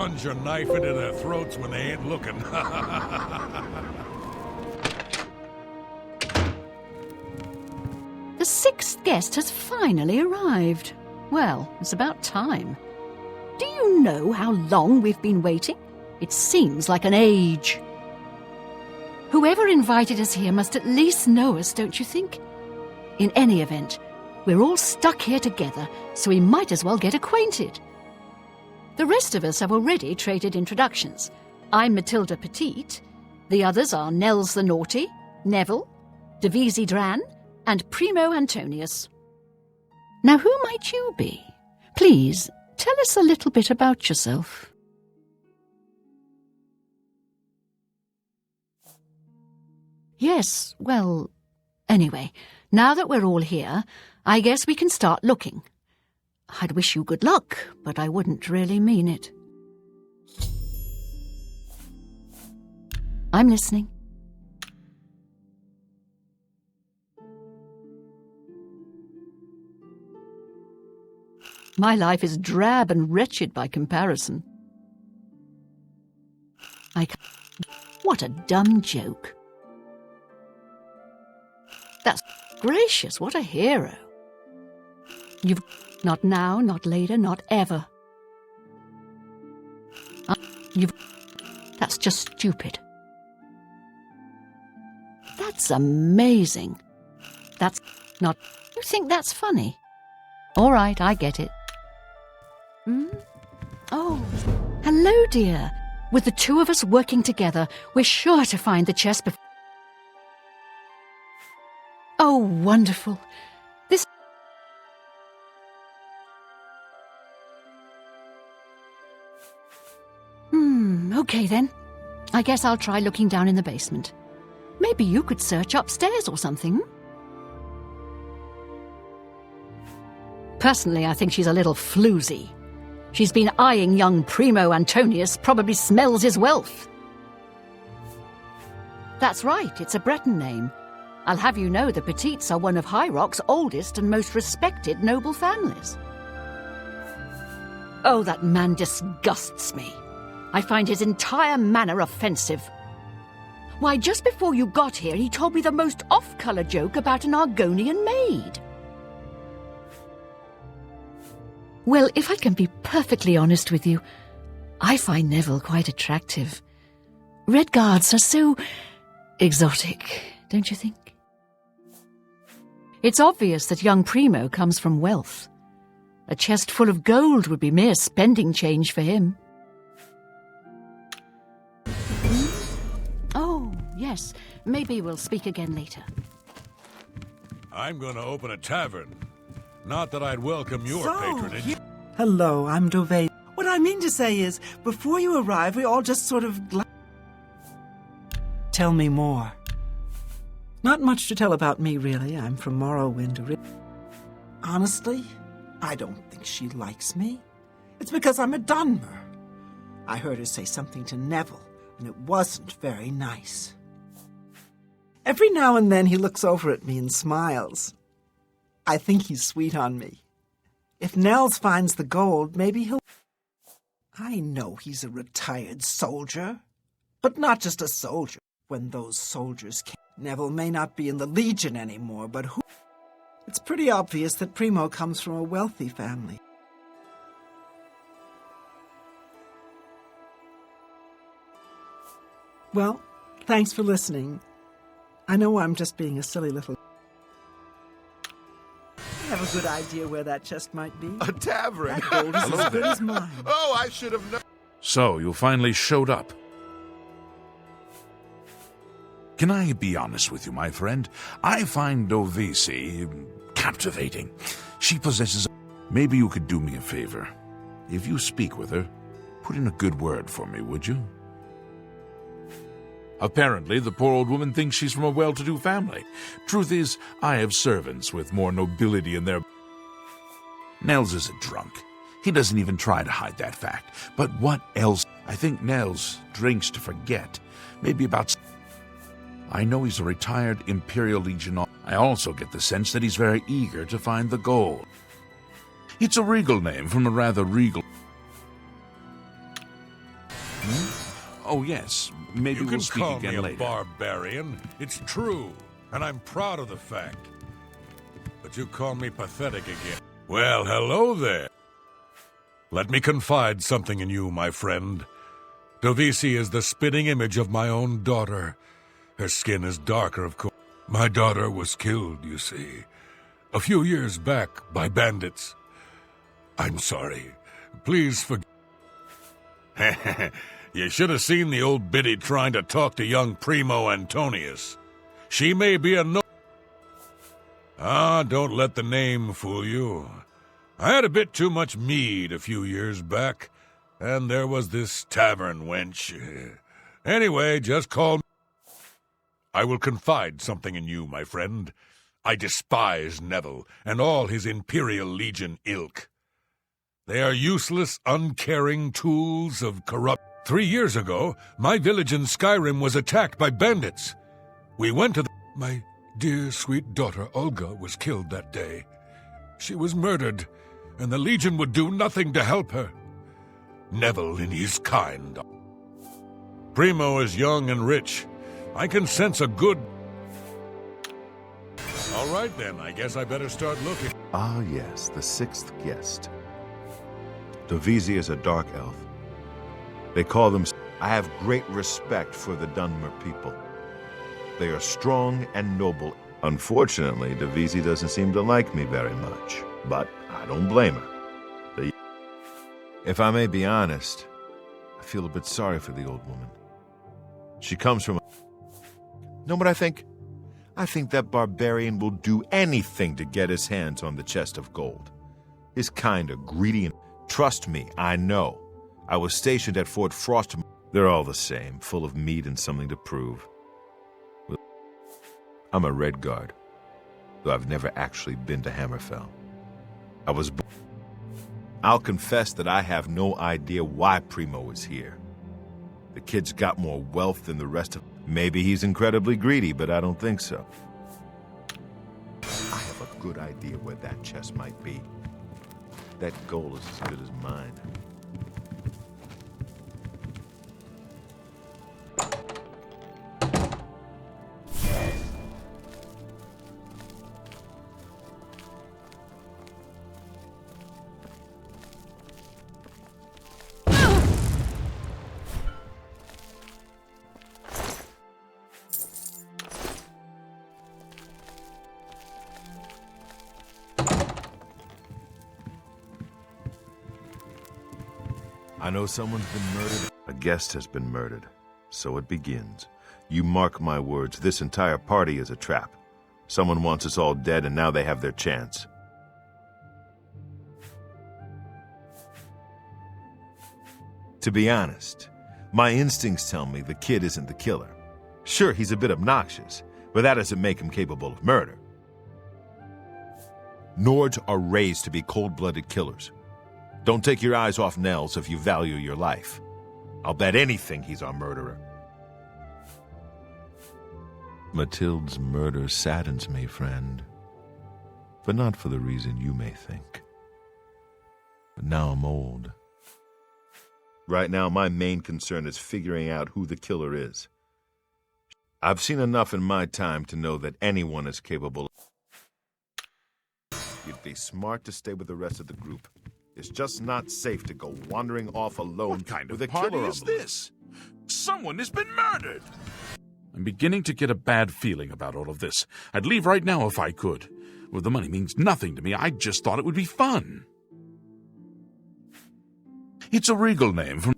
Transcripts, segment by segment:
Plunge your knife into their throats when they ain't looking. The sixth guest has finally arrived. Well, it's about time. Do you know how long we've been waiting? It seems like an age. Whoever invited us here must at least know us, don't you think? In any event, we're all stuck here together, so we might as well get acquainted. The rest of us have already traded introductions. I'm Matilda Petite. The others are Nels the Naughty, Neville, Devisi Dran, and Primo Antonius. Now, who might you be? Please, tell us a little bit about yourself. Yes, well, anyway, now that we're all here, I guess we can start looking. I'd wish you good luck, but I wouldn't really mean it. I'm listening. My life is drab and wretched by comparison. What a dumb joke. That's gracious, what a hero. You've... Not now, not later, not ever. That's just stupid. That's amazing. That's not... You think that's funny? All right, I get it. Oh, hello, dear. With the two of us working together, we're sure to find the chest before... Oh, wonderful. This... Okay then. I guess I'll try looking down in the basement. Maybe you could search upstairs or something. Personally, I think she's a little floozy. She's been eyeing young Primo Antonius, probably smells his wealth. That's right, it's a Breton name. I'll have you know the Petites are one of High Rock's oldest and most respected noble families. Oh, that man disgusts me. I find his entire manner offensive. Why, just before you got here, he told me the most off-colour joke about an Argonian maid. Well, if I can be perfectly honest with you, I find Neville quite attractive. Red Guards are so exotic, don't you think? It's obvious that young Primo comes from wealth. A chest full of gold would be mere spending change for him. Oh, yes. Maybe we'll speak again later. I'm gonna open a tavern. Not that I'd welcome your patronage. Hello, I'm Dove. What I mean to say is, before you arrive, we all just sort of... Tell me more. Not much to tell about me, really. I'm from Morrowind. Honestly, I don't think she likes me. It's because I'm a Dunmer. I heard her say something to Neville, and it wasn't very nice. Every now and then he looks over at me and smiles. I think he's sweet on me. If Nels finds the gold, maybe he'll... I know he's a retired soldier, but not just a soldier. When those soldiers came, Neville may not be in the Legion anymore, but who... It's pretty obvious that Primo comes from a wealthy family. Well, thanks for listening. I know I'm just being a silly little... I have a good idea where that chest might be. A tavern? That gold is as good as mine. Oh, I should have known. So, you finally showed up. Can I be honest with you, my friend? I find Dovisi captivating. She possesses... Maybe you could do me a favor. If you speak with her, put in a good word for me, would you? Apparently, the poor old woman thinks she's from a well-to-do family. Truth is, I have servants with more nobility in their... Nels is a drunk. He doesn't even try to hide that fact. But what else? I think Nels drinks to forget. Maybe about... I know he's a retired Imperial Legion. I also get the sense that he's very eager to find the gold. It's a regal name from a rather regal... Oh, yes. Maybe You we'll can speak call me again a later. barbarian. It's true, and I'm proud of the fact. But you call me pathetic again. Well, hello there. Let me confide something in you, my friend. Dovisi is the spitting image of my own daughter. Her skin is darker, of course. My daughter was killed, you see, a few years back by bandits. I'm sorry. Please forgive. You should have seen the old biddy trying to talk to young Primo Antonius. She may be a no... Ah, don't let the name fool you. I had a bit too much mead a few years back, and there was this tavern wench. Anyway, just call me. I will confide something in you, my friend. I despise Neville and all his Imperial Legion ilk. They are useless, uncaring tools of corrupt... 3 years ago, my village in Skyrim was attacked by bandits. We went to the... My dear, sweet daughter, Olga, was killed that day. She was murdered, and the Legion would do nothing to help her. Neville in his kind. Primo is young and rich. I can sense a good... All right, then. I guess I better start looking. Ah, yes, the sixth guest. Dovisi is a dark elf. They call them... I have great respect for the Dunmer people. They are strong and noble. Unfortunately, Dovisi doesn't seem to like me very much, but I don't blame her. If I may be honest, I feel a bit sorry for the old woman. She comes from... Know what I think? I think that barbarian will do anything to get his hands on the chest of gold. He's kind of greedy and... Trust me, I know. I was stationed at Fort Frost. They're all the same, full of meat and something to prove. I'm a Red Guard, though I've never actually been to Hammerfell. I'll confess that I have no idea why Primo is here. The kid's got more wealth than the rest of... Maybe he's incredibly greedy, but I don't think so. I have a good idea where that chest might be. That gold is as good as mine. I know someone's been murdered. A guest has been murdered. So it begins. You mark my words, this entire party is a trap. Someone wants us all dead, and now they have their chance. To be honest, my instincts tell me the kid isn't the killer. Sure, he's a bit obnoxious, but that doesn't make him capable of murder. Nords are raised to be cold-blooded killers. Don't take your eyes off Nels if you value your life. I'll bet anything he's our murderer. Matilda's murder saddens me, friend. But not for the reason you may think. But now I'm old. Right now, my main concern is figuring out who the killer is. I've seen enough in my time to know that anyone is capable. You'd be smart to stay with the rest of the group. It's just not safe to go wandering off alone. What kind with of a party killer is on the loose. this? Someone has been murdered! I'm beginning to get a bad feeling about all of this. I'd leave right now if I could. Well, the money means nothing to me. I just thought it would be fun. It's a regal name from...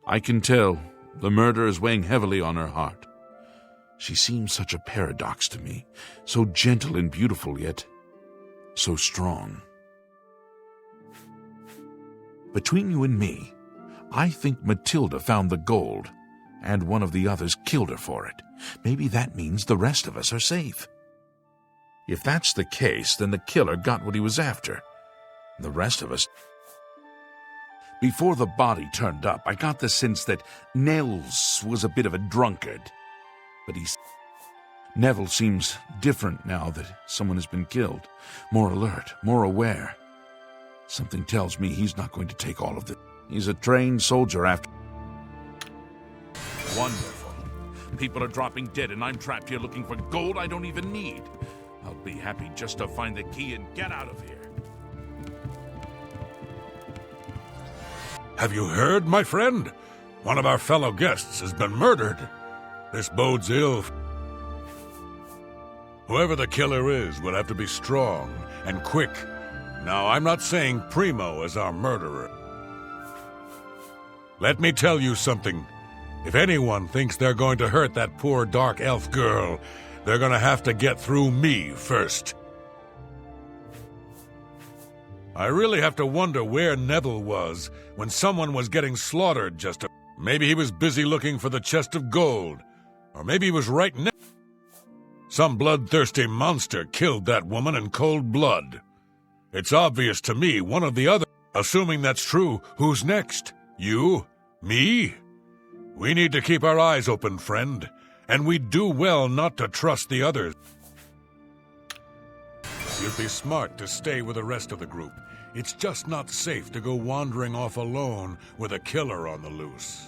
I can tell the murder is weighing heavily on her heart. She seems such a paradox to me, so gentle and beautiful, yet so strong. Between you and me, I think Matilda found the gold, and one of the others killed her for it. Maybe that means the rest of us are safe. If that's the case, then the killer got what he was after. The rest of us... Before the body turned up, I got the sense that Nels was a bit of a drunkard. But Neville seems different now that someone has been killed. More alert, more aware. Something tells me he's not going to take all of this. He's a trained soldier after... Wonderful. People are dropping dead, and I'm trapped here looking for gold I don't even need. I'll be happy just to find the key and get out of here. Have you heard, my friend? One of our fellow guests has been murdered. This bodes ill. Whoever the killer is will have to be strong and quick. Now, I'm not saying Primo is our murderer. Let me tell you something. If anyone thinks they're going to hurt that poor dark elf girl, they're going to have to get through me first. I really have to wonder where Neville was when someone was getting slaughtered just a... Maybe he was busy looking for the chest of gold. Or maybe he was right next... Some bloodthirsty monster killed that woman in cold blood. It's obvious to me one of the other... Assuming that's true, who's next? You? Me? We need to keep our eyes open, friend. And we'd do well not to trust the others. You'd be smart to stay with the rest of the group. It's just not safe to go wandering off alone with a killer on the loose.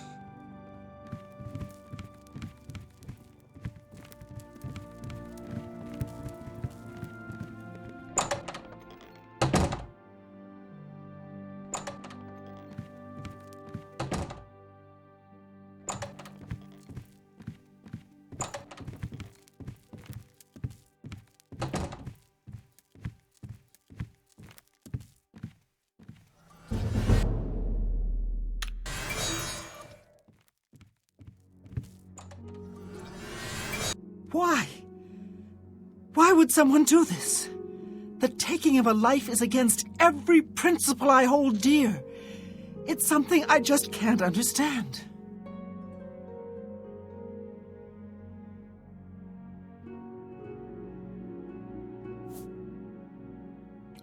Why? Why would someone do this? The taking of a life is against every principle I hold dear. It's something I just can't understand.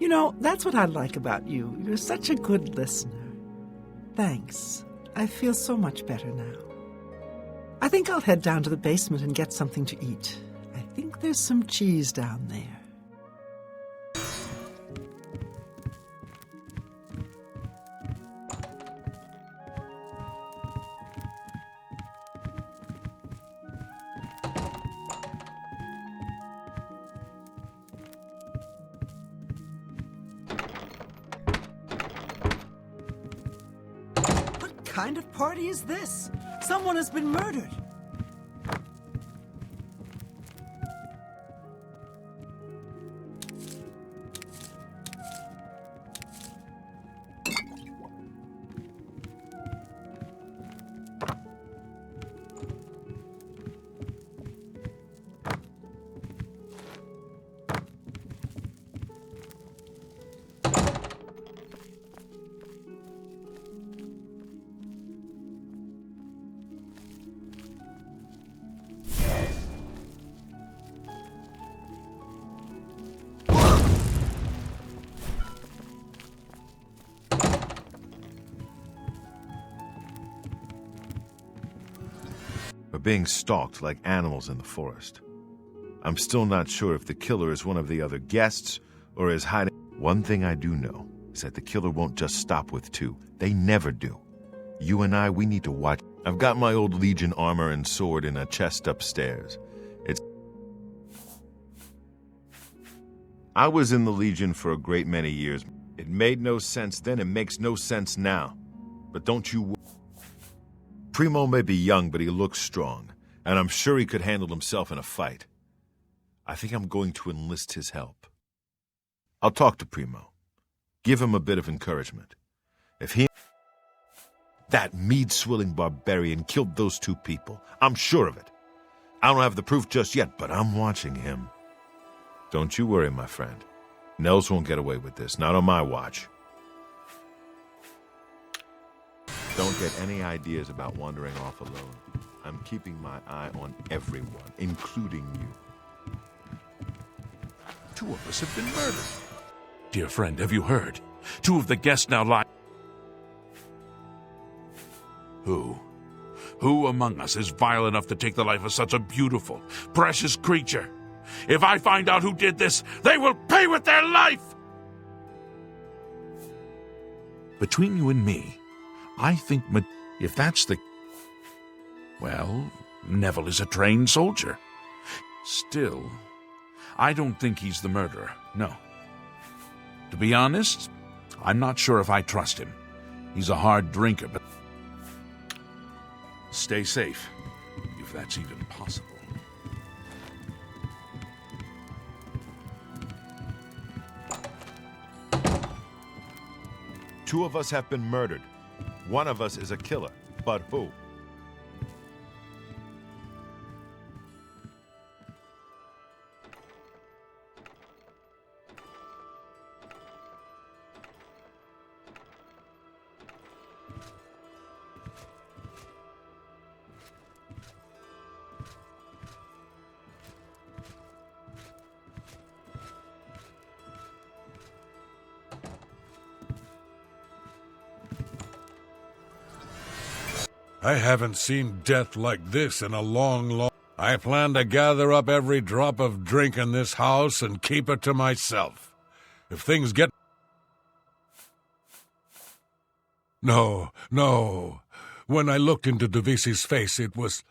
You know, that's what I like about you. You're such a good listener. Thanks. I feel so much better now. I think I'll head down to the basement and get something to eat. I think there's some cheese down there. What kind of party is this? Someone has been murdered. We're being stalked like animals in the forest. I'm still not sure if the killer is one of the other guests or is hiding. One thing I do know is that the killer won't just stop with two. They never do. You and I, we need to watch. I've got my old Legion armor and sword in a chest upstairs. I was in the Legion for a great many years. It made no sense then, it makes no sense now. But don't you... Primo may be young, but he looks strong, and I'm sure he could handle himself in a fight. I think I'm going to enlist his help. I'll talk to Primo. Give him a bit of encouragement. If he... That mead-swilling barbarian killed those two people. I'm sure of it. I don't have the proof just yet, but I'm watching him. Don't you worry, my friend. Nels won't get away with this, not on my watch. Don't get any ideas about wandering off alone. I'm keeping my eye on everyone, including you. Two of us have been murdered. Dear friend, have you heard? Two of the guests now lie. Who? Who among us is vile enough to take the life of such a beautiful, precious creature? If I find out who did this, they will pay with their life! Between you and me, I think if that's the... Well, Neville is a trained soldier. Still, I don't think he's the murderer, no. To be honest, I'm not sure if I trust him. He's a hard drinker, but... Stay safe, if that's even possible. Two of us have been murdered. One of us is a killer. But who? I haven't seen death like this in a long... I plan to gather up every drop of drink in this house and keep it to myself. If things get... No. When I looked into Divisi's face, it was...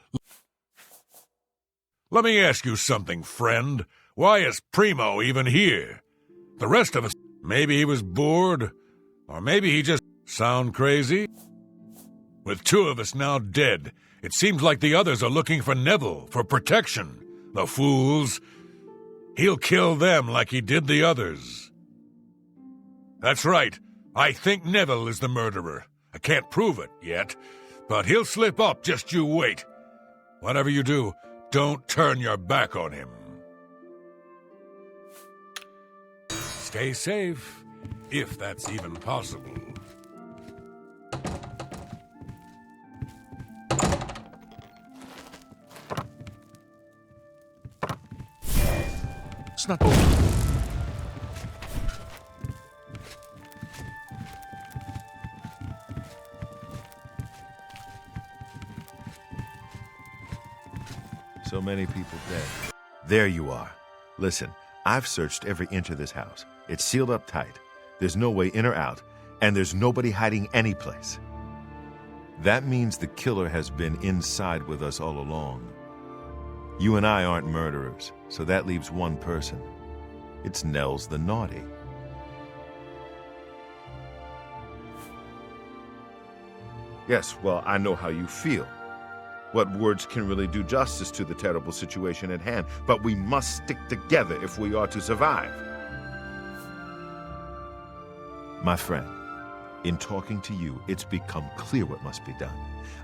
Let me ask you something, friend. Why is Primo even here? The rest of us... Maybe he was bored, or maybe he just... Sound crazy? With two of us now dead, it seems like the others are looking for Neville for protection. The fools. He'll kill them like he did the others. That's right. I think Neville is the murderer. I can't prove it yet, but he'll slip up, just you wait. Whatever you do, don't turn your back on him. Stay safe, if that's even possible. It's not over. So many people dead. There you are. Listen, I've searched every inch of this house. It's sealed up tight. There's no way in or out, and there's nobody hiding any place. That means the killer has been inside with us all along. You and I aren't murderers, so that leaves one person. It's Nels the Naughty. Yes, well, I know how you feel. What words can really do justice to the terrible situation at hand, but we must stick together if we are to survive. My friend, in talking to you, it's become clear what must be done.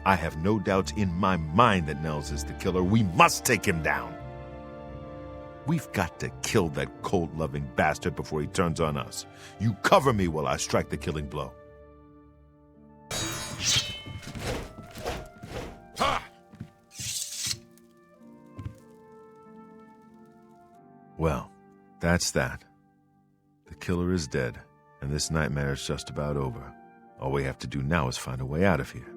I have no doubts in my mind that Nels is the killer. We must take him down. We've got to kill that cold-loving bastard before he turns on us. You cover me while I strike the killing blow. Ha! Well, that's that. The killer is dead, and this nightmare is just about over. All we have to do now is find a way out of here.